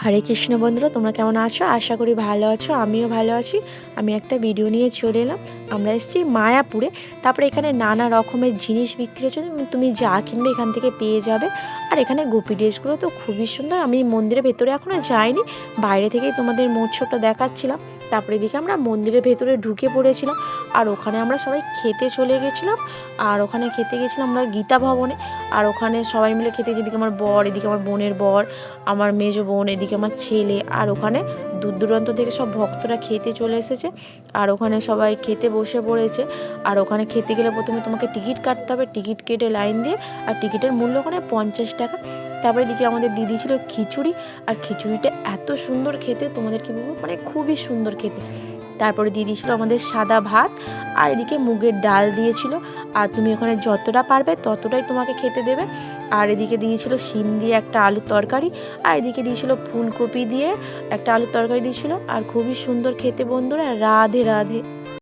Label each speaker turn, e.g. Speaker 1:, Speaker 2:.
Speaker 1: হরে কৃষ্ণ বন্ধুরা, তোমরা কেমন আছো? আশা করি ভালো আছো। আমিও ভালো আছি। আমি একটা ভিডিও নিয়ে চলে এলাম। আমরা এসেছি মায়াপুরে। তারপরে এখানে নানা রকমের জিনিস বিক্রি হচ্ছে, তুমি যা কিনবে এখান থেকে পেয়ে যাবে। আর এখানে গোপী ড্রেসগুলো তো খুবই সুন্দর। আমি মন্দিরের ভেতরে এখনও যাইনি, বাইরে থেকেই তোমাদের মোটসটা দেখাচ্ছিলাম। তারপরে এদিকে আমরা মন্দিরের ভেতরে ঢুকে পড়েছিলাম। আর ওখানে আমরা সবাই খেতে চলে গেছিলাম। আর ওখানে খেতে গেছিলাম আমরা গীতা ভবনে। আর ওখানে সবাই মিলে খেতে, যেদিকে আমার বর, এদিকে আমার বোনের বর, আমার মেজো বোন, এদিকে আমার ছেলে। আর ওখানে দূর দূরান্ত থেকে সব ভক্তরা খেতে চলে এসেছে। আর ওখানে সবাই খেতে বসে পড়েছে। আর ওখানে খেতে গেলে প্রথমে তোমাকে টিকিট কাটতে হবে, টিকিট কেটে লাইন দিয়ে। আর টিকিটের মূল্য ওখানে 50 টাকা। তারপরে দিকে আমাদের দিদি ছিল খিচুড়ি। আর খিচুড়িটা এত সুন্দর খেতে, তোমাদের কি বলবো, মানে খুবই সুন্দর খেতে। তারপরে দিয়ে দিয়েছিল আমাদের সাদা ভাত। আর এদিকে মুগের ডাল দিয়েছিল। আর তুমি ওখানে যতটা পারবে ততটাই তোমাকে খেতে দেবে। আর এদিকে দিয়েছিল শিম দিয়ে একটা আলুর তরকারি। আর এদিকে দিয়েছিল ফুলকপি দিয়ে একটা আলুর তরকারি দিয়েছিল। আর খুবই সুন্দর খেতে বন্ধুরা। রাধে রাধে।